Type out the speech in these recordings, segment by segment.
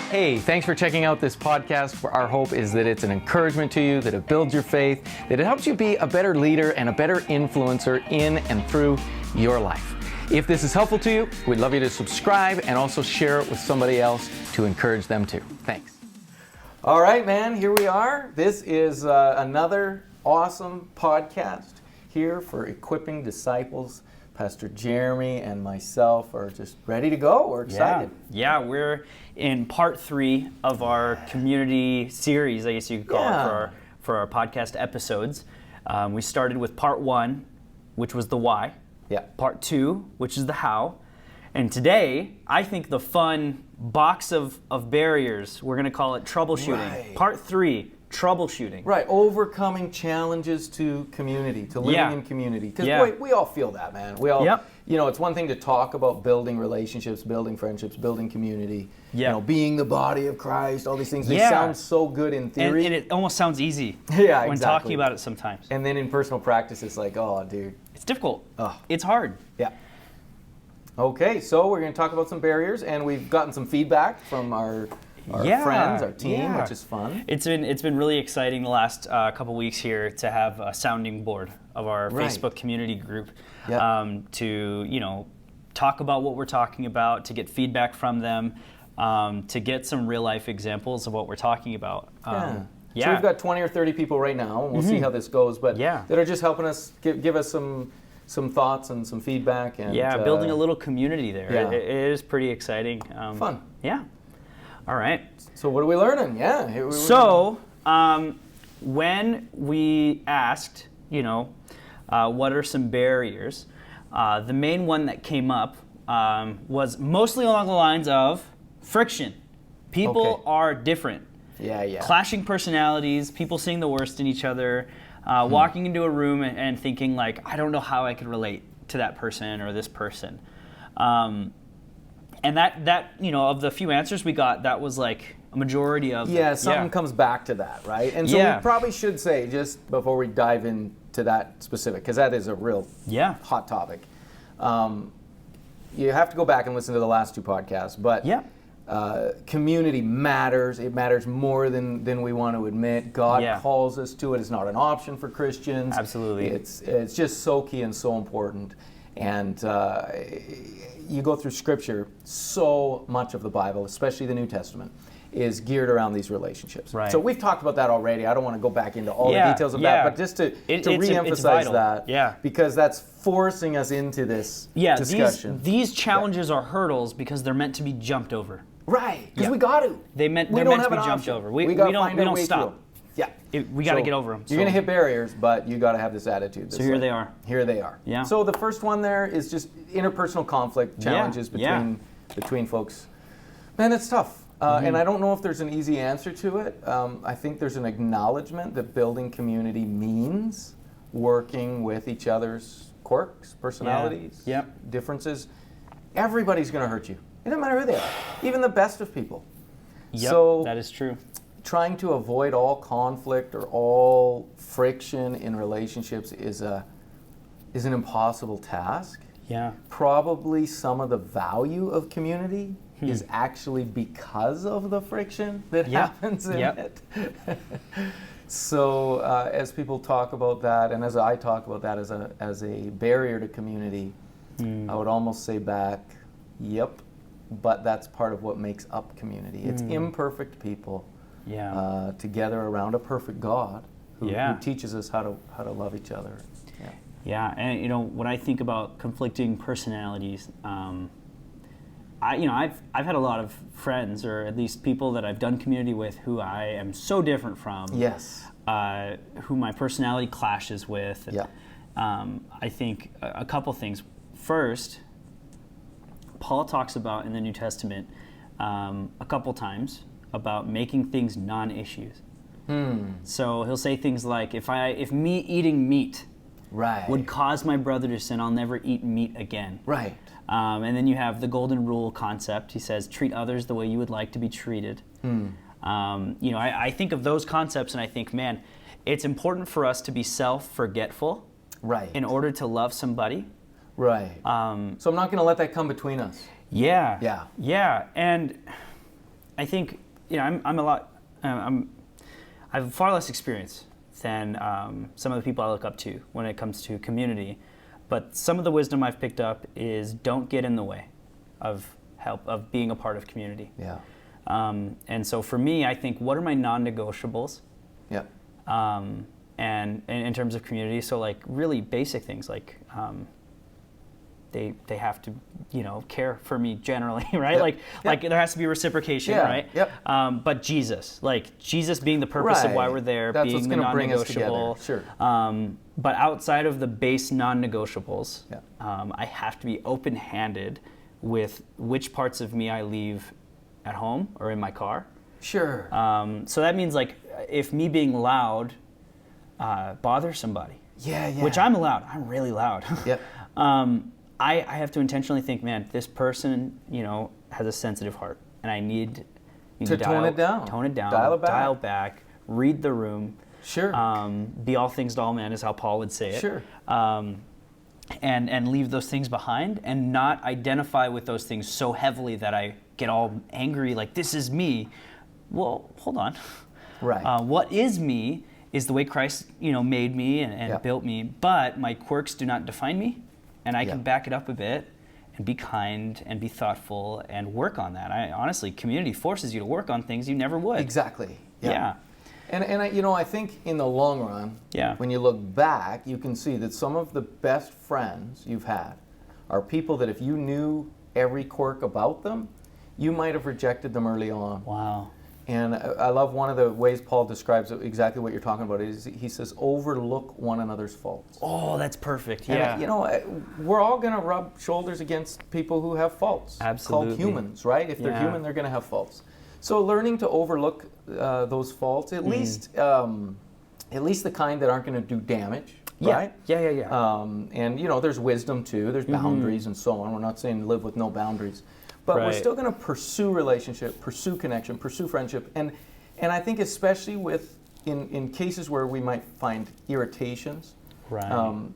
Hey, thanks for checking out this podcast. Our hope is that it's an encouragement to you, that it builds your faith, that it helps you be a better leader and a better influencer in and through your life. If this is helpful to you, we'd love you to subscribe and also share it with somebody else to encourage them too. Thanks. All right, man, here we are. This is another awesome podcast here for equipping disciples. Pastor Jeremy and myself are just ready to go. We're excited. Yeah, we're in part 3 of our community series, I guess you could call it, for our podcast episodes. We started with part 1, which was the why. Yeah. Part 2, which is the how. And today, I think the fun box of barriers, we're going to call it troubleshooting. Right. Part 3, troubleshooting. Right, overcoming challenges to community, to living in community. Because boy, we all feel that, man. We all, you know, it's one thing to talk about building relationships, building friendships, building community, you know, being the body of Christ, all these things. They sound so good in theory. And it almost sounds easy when talking about it sometimes. And then in personal practice, it's like, oh, dude. It's difficult. It's hard. Yeah. Okay, so we're going to talk about some barriers, and we've gotten some feedback from our friends, our team, which is fun. It's been really exciting the last couple weeks here to have a sounding board of our Facebook community group to talk about what we're talking about, to get feedback from them, to get some real life examples of what we're talking about. So we've got 20 or 30 people right now, and we'll see how this goes, but that are just helping us give us some thoughts and some feedback. And building a little community there. It is pretty exciting. Fun. Yeah. All right. So what are we learning? When we asked, what are some barriers, the main one that came up was mostly along the lines of friction. People are different. Clashing personalities, people seeing the worst in each other, walking into a room and thinking like, I don't know how I could relate to that person or this person. And that of the few answers we got, that was like a majority of something comes back to that, right? And so we probably should say, just before we dive into that specific, because that is a real hot topic, you have to go back and listen to the last 2 podcasts, but community matters. It matters more than we want to admit. God calls us to it. It's not an option for Christians. Absolutely. It's just so key and so important. And you go through Scripture, so much of the Bible, especially the New Testament, is geared around these relationships. Right. So we've talked about that already. I don't want to go back into all the details of that, but just to re-emphasize that, because that's forcing us into this discussion. These challenges are hurdles because they're meant to be jumped over. Right, because we got to. They're meant to be jumped over. We don't stop. We got to get over them. You're going to hit barriers, but you got to have this attitude. So here they are. Here they are. Yeah. So the first one there is just interpersonal conflict challenges between folks. Man, it's tough. And I don't know if there's an easy answer to it. I think there's an acknowledgement that building community means working with each other's quirks, personalities, differences. Everybody's going to hurt you. It doesn't matter who they are. Even the best of people. Yep, so that is true. Trying to avoid all conflict or all friction in relationships is an impossible task. Yeah. Probably some of the value of community is actually because of the friction that happens in it. So as people talk about that, and as I talk about that as a barrier to community, I would almost say back, but that's part of what makes up community. It's imperfect people together around a perfect God who teaches us how to love each other. And when I think about conflicting personalities, I've had a lot of friends, or at least people that I've done community with, who I am so different from. Yes. Who my personality clashes with. I think a couple things. First, Paul talks about in the New Testament a couple times about making things non-issues. So he'll say things like, if me eating meat would cause my brother to sin, I'll never eat meat again. Right. And then you have the golden rule concept. He says, treat others the way you would like to be treated. I think of those concepts and I think, man, it's important for us to be self-forgetful in order to love somebody. Right. So I'm not going to let that come between us. Yeah. And I think, you know, I have far less experience than some of the people I look up to when it comes to community. But some of the wisdom I've picked up is don't get in the way of being a part of community. Yeah. And so for me, I think, what are my non-negotiables? Yeah. And in terms of community, so like really basic things like they have to, you know, care for me generally, right? Yep. Like there has to be reciprocation, Yeah. right? Yep. But Jesus being the purpose of why Right. we're there, That's being what's the gonna bring us non-negotiable. together. Sure. But outside of the base non-negotiables, Yeah. I have to be open-handed with which parts of me I leave at home or in my car. Sure. So that means like if me being loud bothers somebody, yeah. which I'm loud, I'm really loud. Yep. I have to intentionally think, man, this person, you know, has a sensitive heart, and I need To tone it down. tone it down, Dial it back. dial back, read the room. Sure. Be all things to all men is how Paul would say it. Sure. And leave those things behind and not identify with those things so heavily that I get all angry, like this is me. Well, hold on. Right. What is me is the way Christ, you know, made me and Yeah. built me, but my quirks do not define me, and I can Yeah. back it up a bit and be kind and be thoughtful and work on that. Honestly, community forces you to work on things you never would. Exactly. Yeah. And I think in the long run, Yeah. when you look back, you can see that some of the best friends you've had are people that if you knew every quirk about them, you might have rejected them early on. Wow. And I love one of the ways Paul describes exactly what you're talking about. Is he says, overlook one another's faults. Oh, that's perfect. And, Yeah. we're all going to rub shoulders against people who have faults. Absolutely. Called humans, right? If they're Yeah. human, they're going to have faults. So learning to overlook those faults, at least the kind that aren't going to do damage, Yeah. right? Yeah. And there's wisdom too. There's boundaries and so on. We're not saying live with no boundaries, but we're Right. still going to pursue relationship, pursue connection, pursue friendship, and I think especially in cases where we might find irritations. Right.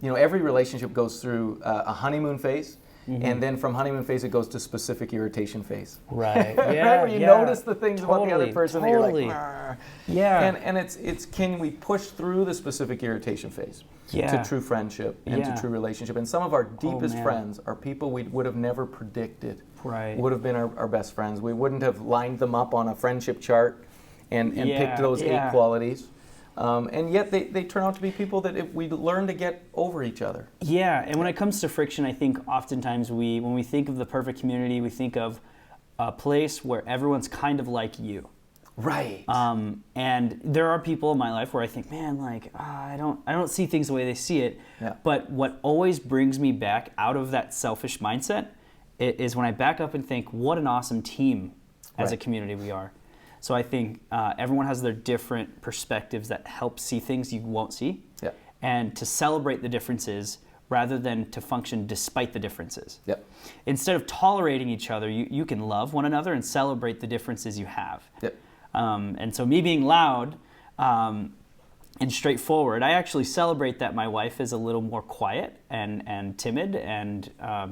Every relationship goes through a honeymoon phase. And then from honeymoon phase, it goes to specific irritation phase. Right. Right? Yeah. Where you yeah. notice the things about the other person that you're like, "Arr." Yeah. And it's can we push through the specific irritation phase Yeah. to true friendship and Yeah. to true relationship? And some of our deepest man. friends are people we would have never predicted Right. would have been our best friends. We wouldn't have lined them up on a friendship chart and Yeah, picked those yeah. 8 qualities. And yet they turn out to be people that if we learn to get over each other. Yeah, and when it comes to friction, I think oftentimes when we think of the perfect community, we think of a place where everyone's kind of like you. Right. And there are people in my life where I think, man, like I don't see things the way they see it. Yeah. But what always brings me back out of that selfish mindset is when I back up and think, what an awesome team as a Right. community we are. So I think everyone has their different perspectives that help see things you won't see, Yeah. and to celebrate the differences rather than to function despite the differences. Yep. Instead of tolerating each other, you can love one another and celebrate the differences you have. Yep. And so me being loud and straightforward, I actually celebrate that my wife is a little more quiet and timid and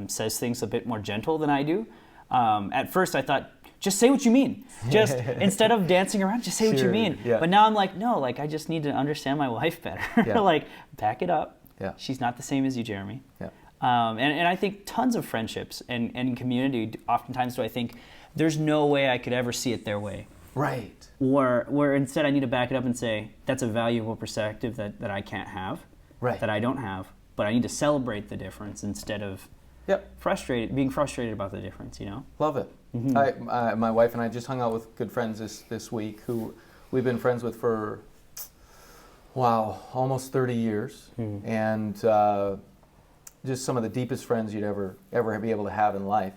says things a bit more gentle than I do. At first I thought, just say what you mean. Just instead of dancing around, just say what you Sure, mean. yeah. But now I'm like, no, like I just need to understand my wife better. Yeah. Like back it up. Yeah. She's not the same as you, Jeremy. Yeah. And I think tons of friendships and community, oftentimes do I think there's no way I could ever see it their way. Right. Where instead I need to back it up and say, that's a valuable perspective that I can't have, Right. that I don't have, but I need to celebrate the difference instead of Yep. being frustrated about the difference, you know? Love it. My wife and I just hung out with good friends this week who we've been friends with for, almost 30 years. And just some of the deepest friends you'd ever be able to have in life.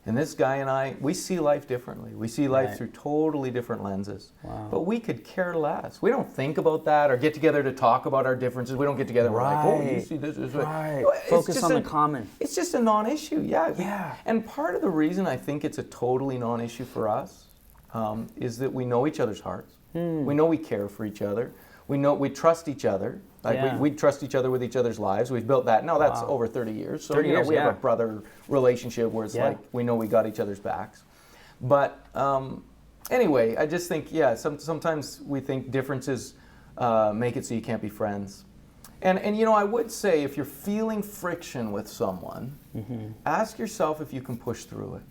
And this guy and I, we see life differently. We see life Right. through totally different lenses. Wow. But we could care less. We don't think about that or get together to talk about our differences. We don't get together and we're like, oh, you see this way. Right. No, it's Focus just on the common. It's just a non-issue, yeah. Yeah. And part of the reason I think it's a totally non-issue for us is that we know each other's hearts. We know we care for each other. We trust each other. Like Yeah. we trust each other with each other's lives. We've built that. Now that's over 30 years. So 30 years, we have yeah. a brother relationship where it's Yeah. like we know we got each other's backs. But Anyway, I just think, sometimes we think differences make it so you can't be friends. And I would say if you're feeling friction with someone, ask yourself if you can push through it.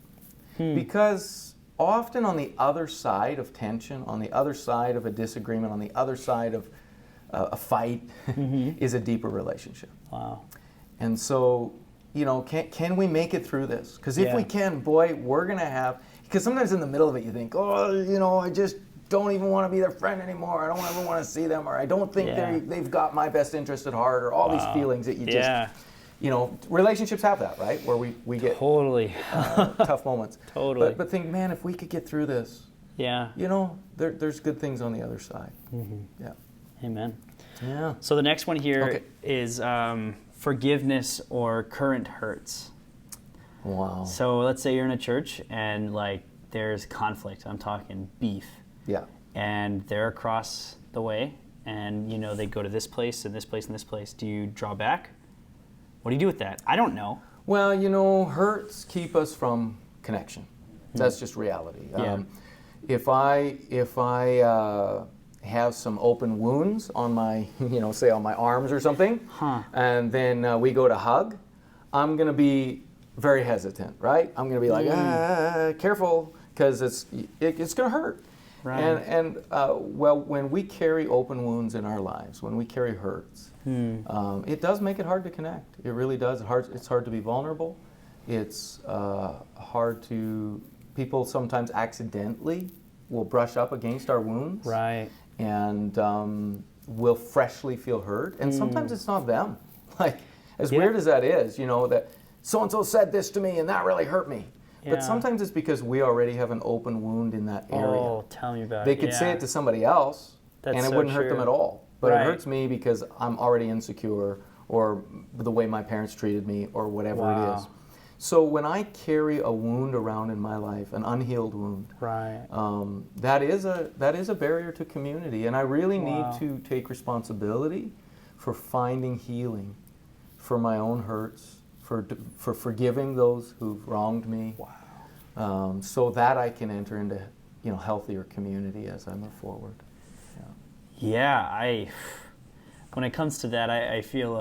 Because often on the other side of tension, on the other side of a disagreement, on the other side of a fight is a deeper relationship. Wow. And so, can we make it through this? Because if we can, boy, we're going to have, because sometimes in the middle of it you think, I just don't even want to be their friend anymore. I don't ever want to see them, or I don't think they've got my best interest at heart, or all these feelings that you just, relationships have that, right? Where we get totally tough moments. Totally. But think, man, if we could get through this, there's good things on the other side. Yeah. Amen. Yeah. So the next one here is forgiveness or current hurts. Wow. So let's say you're in a church and there's conflict. I'm talking beef. Yeah. And they're across the way, and they go to this place and this place and this place. Do you draw back? What do you do with that? I don't know. Well, hurts keep us from connection. That's just reality. Yeah. If I have some open wounds on my, say on my arms or something, and then we go to hug, I'm going to be very hesitant, right? I'm going to be like, careful, because it's going to hurt. Right. And when we carry open wounds in our lives, when we carry hurts, it does make it hard to connect. It really does. It's hard to be vulnerable. It's hard to, people sometimes accidentally will brush up against our wounds. Right. And will freshly feel hurt. And sometimes it's not them. As weird as that is, that so-and-so said this to me and that really hurt me. Yeah. But sometimes it's because we already have an open wound in that area. Oh, tell me about it. They could say it to somebody else, and it wouldn't hurt them at all. But it hurts me because I'm already insecure, or the way my parents treated me, or whatever it is. So when I carry a wound around in my life, an unhealed wound, that is a barrier to community. And I really need to take responsibility for finding healing for my own hurts, for forgiving those who've wronged me, so that I can enter into healthier community as I move forward. Yeah, when it comes to that, I feel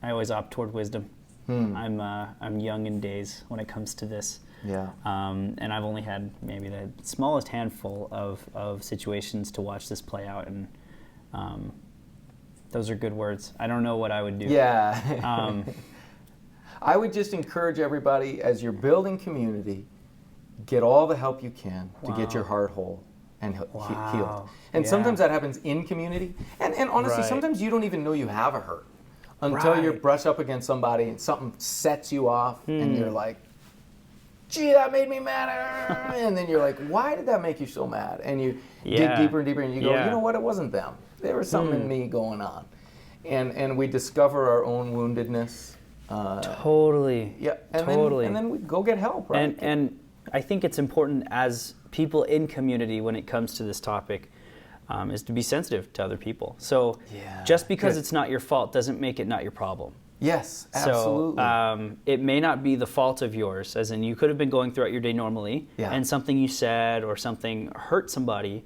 I always opt toward wisdom. I'm young in days when it comes to this. Yeah. And I've only had maybe the smallest handful of situations to watch this play out, and those are good words. I don't know what I would do. Yeah. I would just encourage everybody, as you're building community, get all the help you can to get your heart whole and healed. And sometimes that happens in community. And honestly, sometimes you don't even know you have a hurt until you brush up against somebody and something sets you off and you're like, gee, that made me mad. And then you're like, why did that make you so mad? And you dig deeper and deeper and you go, you know what, it wasn't them. There was something in me going on. And we discover our own woundedness. Totally. Yeah. And then we go get help, right? And I think it's important as people in community when it comes to this topic is to be sensitive to other people. So just because it's not your fault doesn't make it not your problem. Yes, absolutely. So it may not be the fault of yours, as in you could have been going throughout your day normally, and something you said or something hurt somebody,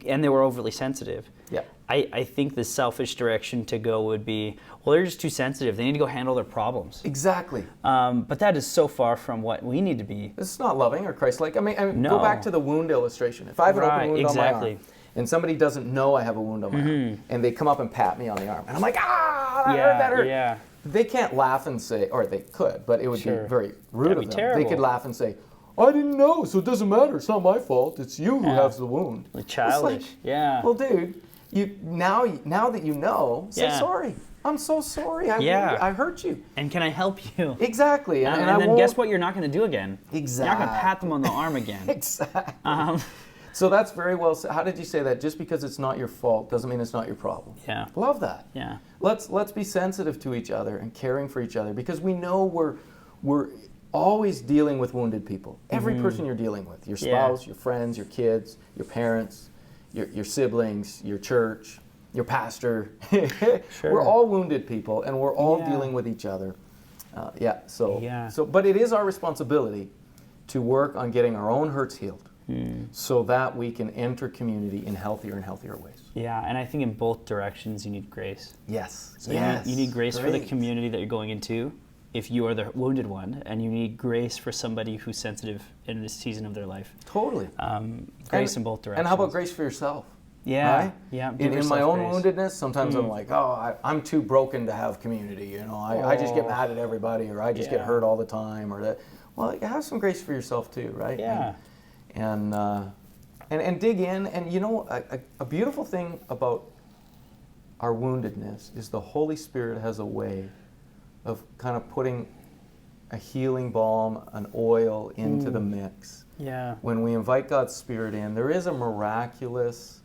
and they were overly sensitive. Yeah. I think the selfish direction to go would be, well, they're just too sensitive. They need to go handle their problems. Exactly. But that is so far from what we need to be. This is not loving or Christ-like. I mean, go back to the wound illustration. If I have an open wound on my arm, and somebody doesn't know I have a wound on my arm, and they come up and pat me on the arm, and I'm like, that hurt. Yeah. They can't laugh and say, or they could, but it would be very rude of them. Terrible. They could laugh and say, I didn't know, so it doesn't matter. It's not my fault. It's you who has the wound. Childish. Well, dude, now that you know, say sorry. I'm so sorry. I hurt you. And can I help you? Exactly. And then guess what? You're not going to do again. Exactly. You're not going to pat them on the arm again. Exactly. So that's very well said. How did you say that? Just because it's not your fault doesn't mean it's not your problem. Yeah. Love that. Yeah. Let's be sensitive to each other and caring for each other, because we know we're always dealing with wounded people. Every person you're dealing with, your spouse, your friends, your kids, your parents, your siblings, your church, your pastor. We're all wounded people, and we're all dealing with each other. But it is our responsibility to work on getting our own hurts healed. so that we can enter community in healthier and healthier ways. Yeah, and I think in both directions you need grace. Yes. So you need grace for the community that you're going into if you are the wounded one, and you need grace for somebody who's sensitive in this season of their life. Totally. Grace in both directions. And how about grace for yourself? Yeah, right? yeah. In my own woundedness, sometimes I'm like, I'm too broken to have community. You know, I just get mad at everybody, or I just get hurt all the time, or that. Well, have some grace for yourself too, right? Yeah. And dig in. And you know, a beautiful thing about our woundedness is the Holy Spirit has a way of kind of putting a healing balm, an oil into the mix. Yeah. When we invite God's Spirit in, there is a miraculous,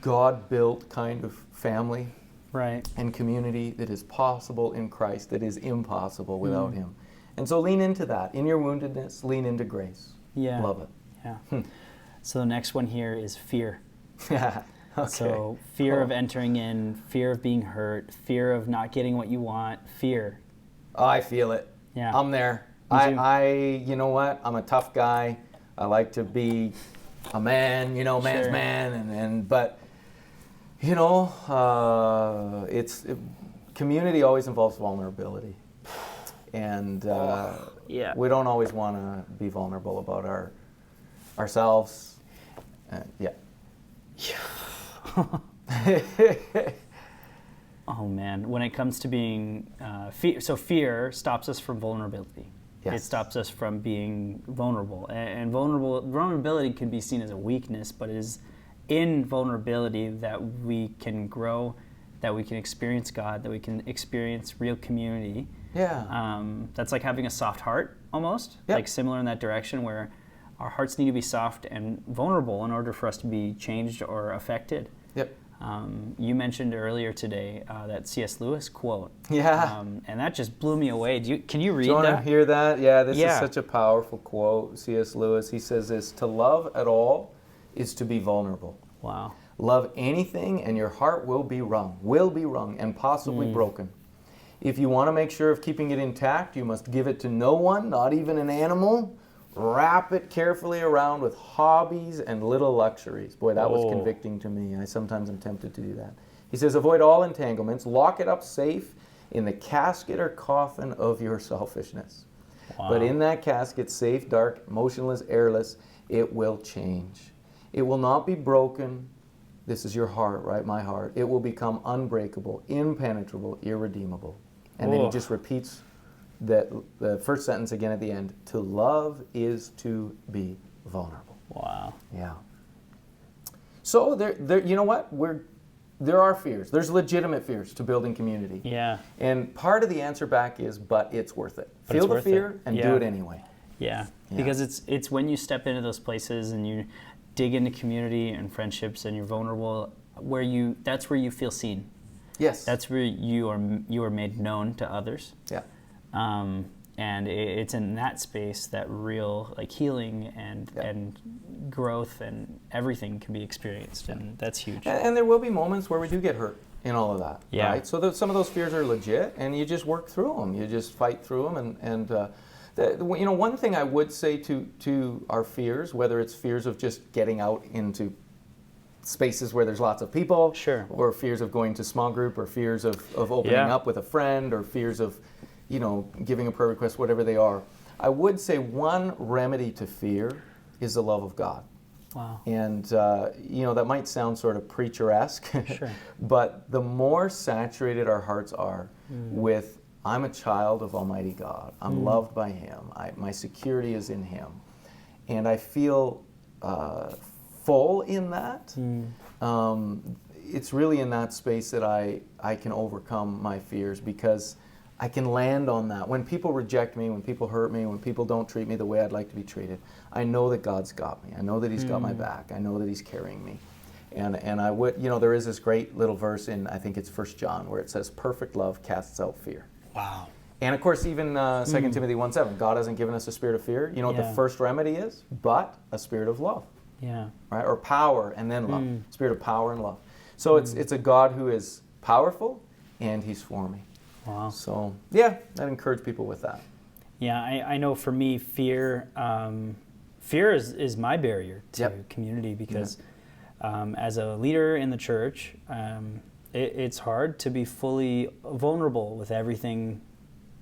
God-built kind of family and community that is possible in Christ, that is impossible without Him. And so lean into that. In your woundedness, lean into grace. Yeah. Love it. Yeah. So the next one here is fear. Okay. So fear of entering in, fear of being hurt, fear of not getting what you want, fear. Oh, I feel it. Yeah. I'm there. You know what? I'm a tough guy. I like to be a man, man's man, but community always involves vulnerability, and we don't always want to be vulnerable about ourselves. Oh man, when it comes to being fear stops us from vulnerability. Yes. It stops us from being vulnerable, and vulnerability can be seen as a weakness, but it is in vulnerability that we can grow, that we can experience God, that we can experience real community. Yeah. That's like having a soft heart, almost. Yep. Like similar in that direction, where our hearts need to be soft and vulnerable in order for us to be changed or affected. Yep. You mentioned earlier today that C.S. Lewis quote. Yeah. And that just blew me away. Can you read that? Do you want to hear that? Yeah, this is such a powerful quote. C.S. Lewis, he says this: to love at all is to be vulnerable. Wow. Love anything and your heart will be wrung and possibly broken. If you want to make sure of keeping it intact, you must give it to no one, not even an animal. Wrap it carefully around with hobbies and little luxuries. Boy, that was convicting to me. I sometimes am tempted to do that. He says, avoid all entanglements. Lock it up safe in the casket or coffin of your selfishness. Wow. But in that casket, safe, dark, motionless, airless, it will change. It will not be broken. This is your heart, right? My heart. It will become unbreakable, impenetrable, irredeemable. And then he just repeats the first sentence again at the end. To love is to be vulnerable. Wow. Yeah. So there you know what? There are fears. There's legitimate fears to building community. Yeah. And part of the answer back is, but it's worth it. Feel the fear and do it anyway. Yeah. Because it's when you step into those places and you dig into community and friendships and you're vulnerable, that's where you feel seen. Yes. That's where you are made known to others. Yeah. And it's in that space that real healing and growth and everything can be experienced, and that's huge. And there will be moments where we do get hurt in all of that. Yeah. Right? So some of those fears are legit, and you just work through them. You just fight through them, and one thing I would say to our fears, whether it's fears of just getting out into spaces where there's lots of people, sure, or fears of going to small group, or fears of opening up with a friend, or fears of giving a prayer request, whatever they are. I would say one remedy to fear is the love of God. Wow. And that might sound sort of preacher-esque, sure, but the more saturated our hearts are with, I'm a child of Almighty God, I'm loved by Him, my security is in Him, and I feel full in that, it's really in that space that I can overcome my fears, because I can land on that. When people reject me, when people hurt me, when people don't treat me the way I'd like to be treated, I know that God's got me. I know that He's got my back. I know that He's carrying me. And I would, there is this great little verse in, I think it's 1 John, where it says, perfect love casts out fear. Wow. And of course, even 2 Timothy 1:7, God hasn't given us a spirit of fear. You know what the first remedy is? But a spirit of love. Yeah. Right? Or power and then love. Spirit of power and love. So it's a God who is powerful, and He's for me. Wow. So, I'd encourage people with that. Yeah, I know for me, fear fear is my barrier to Yep. community because as a leader in the church, it's hard to be fully vulnerable with everything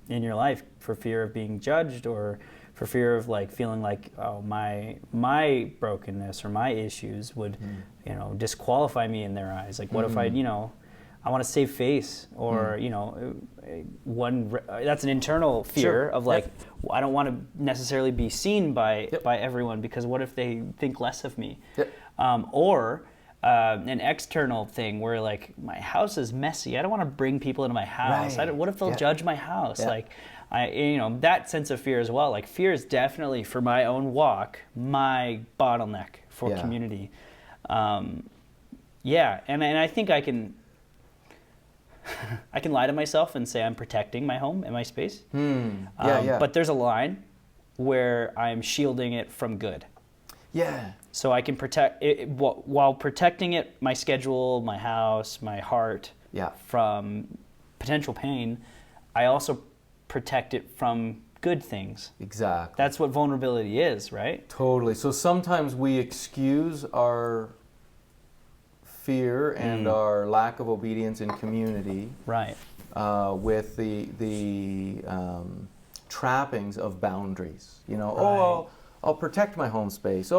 in your life for fear of being judged or for fear of like feeling like, oh, my brokenness or my issues would disqualify me in their eyes. Like what if I want to save face, or that's an internal fear Sure. of like, I don't want to necessarily be seen by everyone because what if they think less of me? Yep. Or an external thing where like my house is messy. I don't want to bring people into my house. Right. What if they'll judge my house? Yeah. Like, that sense of fear as well. Like fear is definitely for my own walk my bottleneck for community. And I think I can lie to myself and say I'm protecting my home and my space. But there's a line where I'm shielding it from good. Yeah. So I can protect it while protecting it, my schedule, my house, my heart, from potential pain. I also protect it from good things. Exactly. That's what vulnerability is, right? Totally. So sometimes we excuse our fear and our lack of obedience in community, right? With the trappings of boundaries. Right. I'll protect my home space. I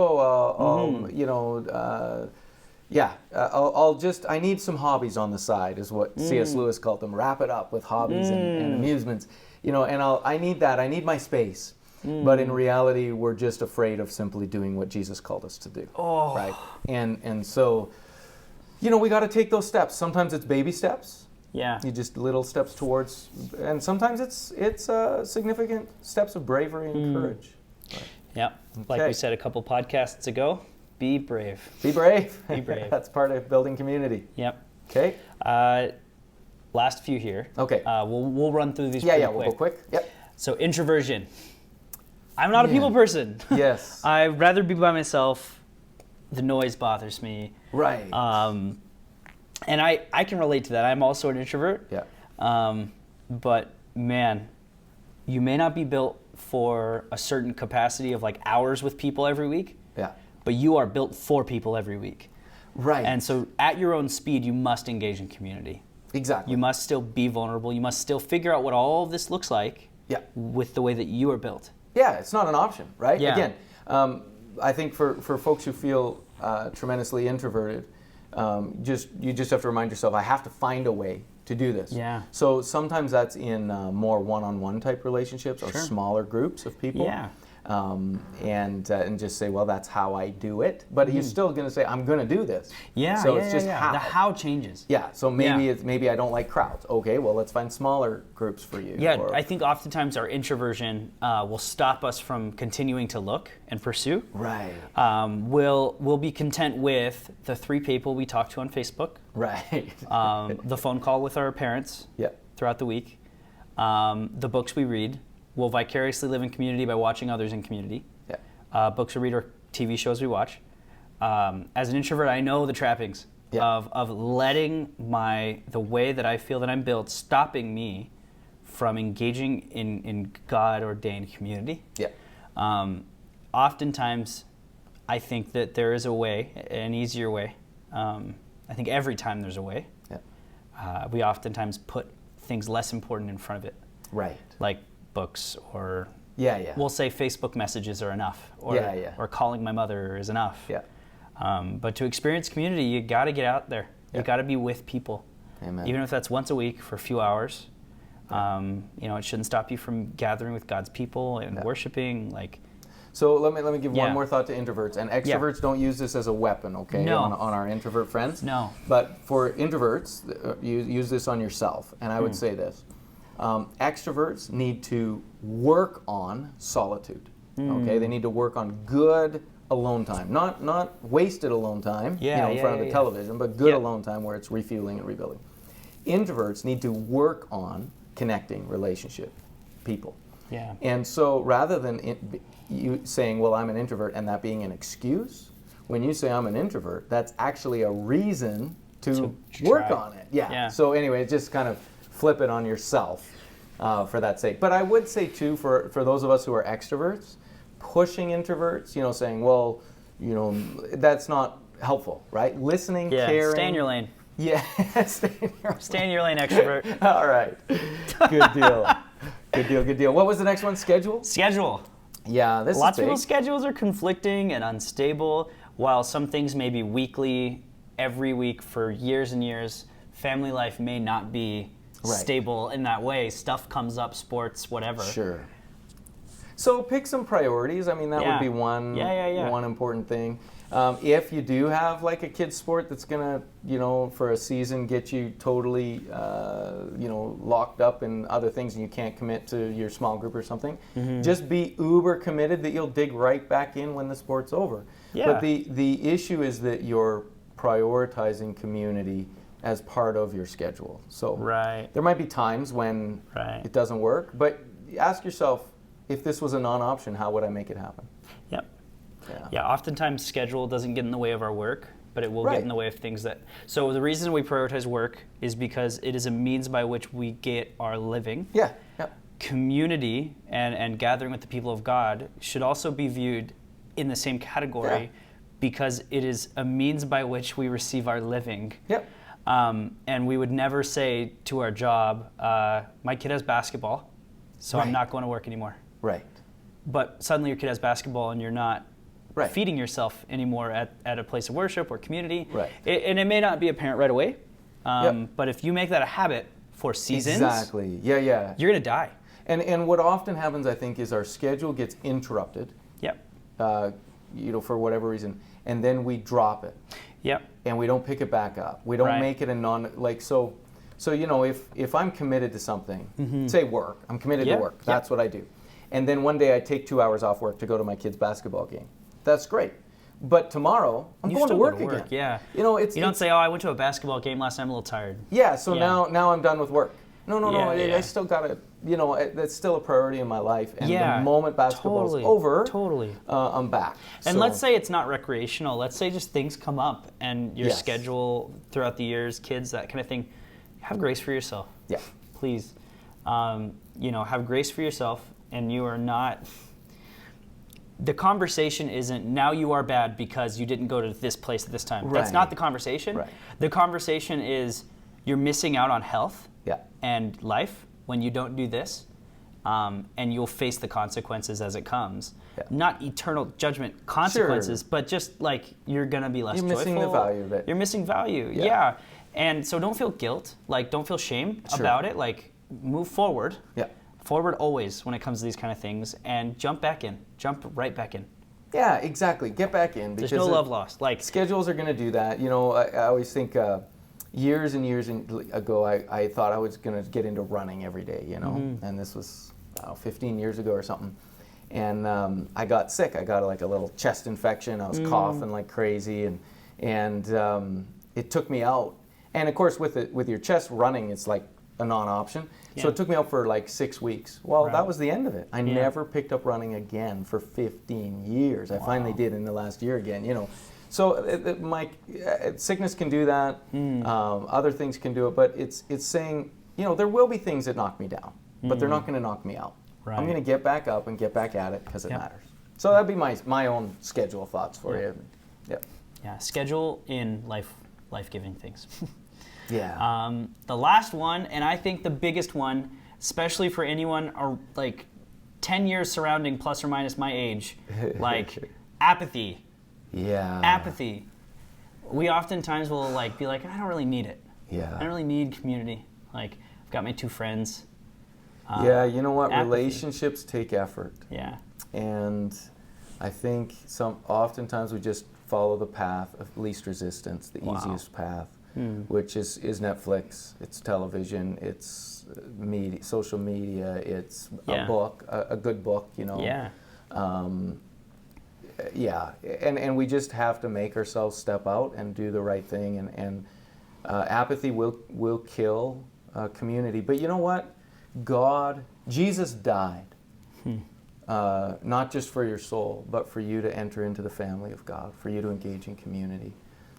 need some hobbies on the side, is what C.S. Lewis called them. Wrap it up with hobbies and amusements. I need that. I need my space. But in reality, we're just afraid of simply doing what Jesus called us to do. Oh. Right? And so, we got to take those steps. Sometimes it's baby steps. Yeah. You just little steps towards, and sometimes it's significant steps of bravery and courage. Right. Yeah. Like we said a couple podcasts ago, be brave. Be brave. Be brave. That's part of building community. Yep. Okay. Last few here. Okay. We'll run through these. We'll go quick. Yep. So introversion. I'm not a people person. Yes. I'd rather be by myself. The noise bothers me. Right. And I can relate to that. I'm also an introvert. Yeah. But man, you may not be built for a certain capacity of like hours with people every week. Yeah. But you are built for people every week. Right. And so at your own speed, you must engage in community. Exactly. You must still be vulnerable. You must still figure out what all of this looks like with the way that you are built. Yeah, it's not an option, right? Yeah. Again, I think for folks who feel tremendously introverted, you just have to remind yourself, I have to find a way to do this. Yeah. So sometimes that's in more one-on-one type relationships or smaller groups of people. Yeah. And just say, well, that's how I do it. But you're still going to say, I'm going to do this. Yeah. So it's just how. The how changes. Yeah. So maybe I don't like crowds. Okay. Well, let's find smaller groups for you. Yeah. I think oftentimes our introversion will stop us from continuing to look and pursue. Right. We'll be content with the 3 people we talk to on Facebook. Right. The phone call with our parents. Throughout the week. The books we read. We'll vicariously live in community by watching others in community. Books we read or TV shows we watch. As an introvert, I know the trappings of letting the way that I feel that I'm built stopping me from engaging in God-ordained community. Oftentimes, I think that there is a way, an easier way. I think every time there's a way. We oftentimes put things less important in front of it. Right. Like books or we'll say Facebook messages are enough or calling my mother is enough. But to experience community, you got to get out there. You got to be with people. Amen. Even if that's once a week for a few hours. It shouldn't stop you from gathering with God's people and worshiping. So let me give one more thought to introverts. And extroverts don't use this as a weapon, okay, on our introvert friends. No. But for introverts, you use this on yourself. And I would say this. Extroverts need to work on solitude. Okay, they need to work on good alone time, not wasted alone time, in front of the television, but good alone time where it's refueling and rebuilding. Introverts need to work on connecting relationship, people. And so rather than you saying, well, I'm an introvert, and that being an excuse, when you say I'm an introvert, that's actually a reason to work on it. So anyway, just kind of flip it on yourself for that sake. But I would say too, for those of us who are extroverts, pushing introverts, saying, well, that's not helpful, right? Listening, caring. Stay in your lane. Yeah, stay in your lane, extrovert. All right. Good deal. Good deal. What was the next one? Schedule? Schedule. Yeah, this Lots is big. of people's schedules are conflicting and unstable, while some things may be weekly, every week for years and years. Family life may not be stable in that way. Stuff comes up, sports, whatever. Sure. So pick some priorities. I mean, that would be one important thing. If you do have like a kid's sport that's gonna, for a season get you totally, locked up in other things and you can't commit to your small group or something, just be uber committed that you'll dig right back in when the sport's over. Yeah. But the issue is that you're prioritizing community as part of your schedule. So there might be times when it doesn't work, but ask yourself, if this was a non-option, how would I make it happen? Yep. Yeah, oftentimes schedule doesn't get in the way of our work, but it will get in the way of things that... So the reason we prioritize work is because it is a means by which we get our living. Yeah. Community and gathering with the people of God should also be viewed in the same category because it is a means by which we receive our living. Yep. And we would never say to our job, my kid has basketball, so I'm not going to work anymore. Right. But suddenly your kid has basketball and you're not feeding yourself anymore at a place of worship or community. Right. And it may not be apparent right away, but if you make that a habit for seasons, you're going to die. And what often happens, I think, is our schedule gets interrupted. Yep. For whatever reason, and then we drop it. Yep. And we don't pick it back up. We don't make it a so if I'm committed to something, say work, I'm committed to work. That's what I do. And then one day I take 2 hours off work to go to my kid's basketball game. That's great. But tomorrow I'm going to work again. Yeah. You don't say, I went to a basketball game last night, I'm a little tired. Yeah, so now I'm done with work. No. I still got to, that's still a priority in my life. And the moment basketball's over, I'm back. And let's say it's not recreational. Let's say just things come up and your schedule throughout the years, kids, that kind of thing. Have grace for yourself. Yeah. Please. Have grace for yourself, and you are not... The conversation isn't, now you are bad because you didn't go to this place at this time. That's not the conversation. Right. The conversation is, you're missing out on health and life when you don't do this, and you'll face the consequences as it comes. Yeah. Not eternal judgment consequences, but just like you're going to be less joyful. You're missing the value of it. You're missing value, yeah. And so don't feel guilt, don't feel shame about it, move forward. Yeah. Forward always when it comes to these kind of things, and jump right back in. Yeah, exactly. Get back in. There's no love lost. Schedules are going to do that. I always think years and years ago, I thought I was going to get into running every day, and this was 15 years ago or something. And I got sick. I got a little chest infection. I was coughing like crazy, and it took me out. And of course, with your chest running, it's like a non-option. So it took me out for 6 weeks. Well, that was the end of it. I never picked up running again for 15 years. I finally did in the last year again, So sickness can do that. Other things can do it. But it's saying, there will be things that knock me down, but they're not going to knock me out. Right. I'm going to get back up and get back at it because it matters. So that'd be my own schedule thoughts for you. Yep. Yeah, schedule in life-giving things. Yeah. The last one, and I think the biggest one, especially for anyone 10 years surrounding plus or minus my age, apathy. Yeah. Apathy. We oftentimes will be like, I don't really need it. Yeah. I don't really need community. I've got my 2 friends. Yeah, you know what? Apathy. Relationships take effort. Yeah. And I think oftentimes we just follow the path of least resistance, the easiest path. Which is Netflix, it's television, it's media, social media, it's a book, a good book, Yeah. And we just have to make ourselves step out and do the right thing, and apathy will kill community. But you know what? Jesus died, not just for your soul, but for you to enter into the family of God, for you to engage in community.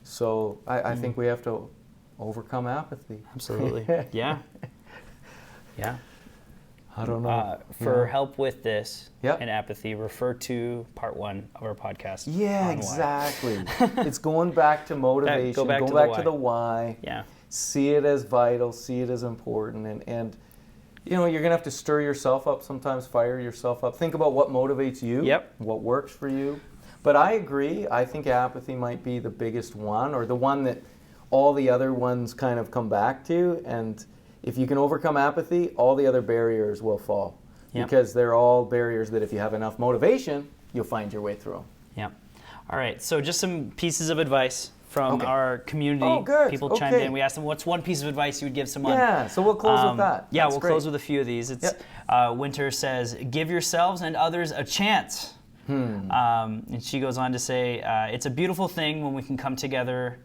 So I think we have to overcome apathy. Absolutely. Yeah. I don't know. For help with this Yep. and apathy, refer to part 1 of our podcast. Yeah, on exactly. It's going back to motivation, Go back going to back the to the why. Yeah. See it as vital, see it as important, and you know, you're going to have to stir yourself up sometimes, fire yourself up. Think about what motivates you, Yep. what works for you. But I agree, I think apathy might be the biggest one, or the one that all the other ones kind of come back to, and if you can overcome apathy, all the other barriers will fall. Yep. Because they're all barriers that if you have enough motivation, you'll find your way through them. Yeah. All right. So just some pieces of advice from our community. Oh, good. People chimed in. We asked them, what's one piece of advice you would give someone? Yeah, so we'll close with that. Yeah, That's we'll great. close with a few of these. It's Winter says, give yourselves and others a chance. And she goes on to say, it's a beautiful thing when we can come together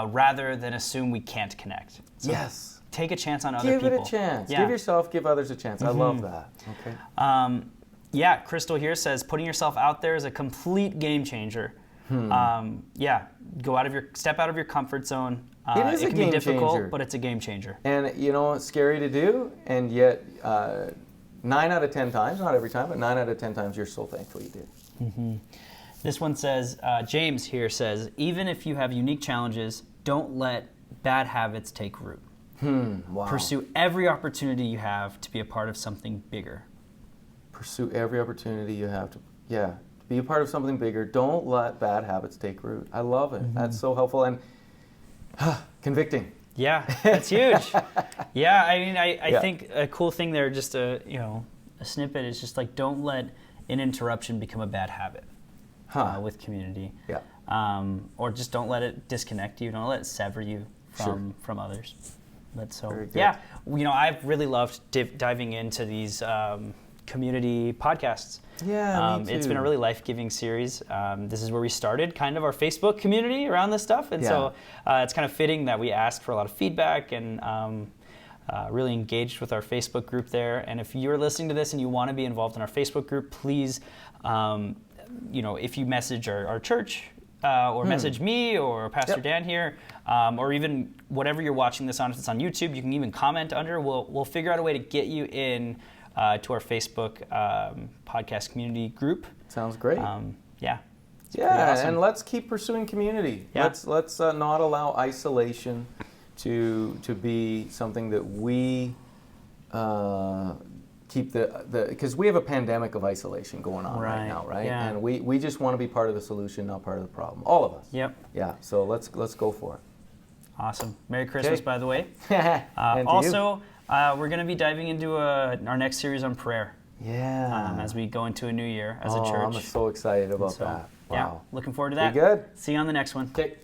rather than assume we can't connect. So Yes. take a chance on other people. Give it a chance. Yeah. Give yourself, give others a chance. I love that. Okay. Yeah, Crystal here says, putting yourself out there is a complete game changer. Yeah, step out of your comfort zone. It is a can game be difficult, changer. but it's a game changer. And you know, it's scary to do, and yet 9 out of 10 times, not every time, but 9 out of 10 times, you're so thankful you did. This one says, James here says, even if you have unique challenges, don't let bad habits take root. Wow. Pursue every opportunity you have to be a part of something bigger. Pursue every opportunity you have to, be a part of something bigger. Don't let bad habits take root. I love it. That's so helpful and convicting. Yeah, that's huge. Yeah, I mean, I think a cool thing there, just a snippet, is just like, don't let an interruption become a bad habit with community. Yeah. Or just don't let it disconnect you. Don't let it sever you from others. But Very good. yeah, I've really loved diving into these community podcasts. Yeah, me too. It's been a really life-giving series. This is where we started kind of our Facebook community around this stuff. And so it's kind of fitting that we asked for a lot of feedback and really engaged with our Facebook group there. And if you're listening to this and you want to be involved in our Facebook group, please, if you message our church or message me or Pastor Dan here, or even whatever you're watching this on, if it's on YouTube, you can even comment under. We'll figure out a way to get you in to our Facebook podcast community group. Sounds great. Yeah, awesome. And let's keep pursuing community. Yeah. Let's not allow isolation to be something that we keep because we have a pandemic of isolation going on right now, right? Yeah. And we just want to be part of the solution, not part of the problem. All of us. Yep. Yeah. So let's go for it. Awesome. Merry Christmas, by the way. And to also, we're going to be diving into our next series on prayer. Yeah. As we go into a new year as a church. I'm so excited about that. Wow. Yeah, looking forward to that. Be good. See you on the next one. Okay.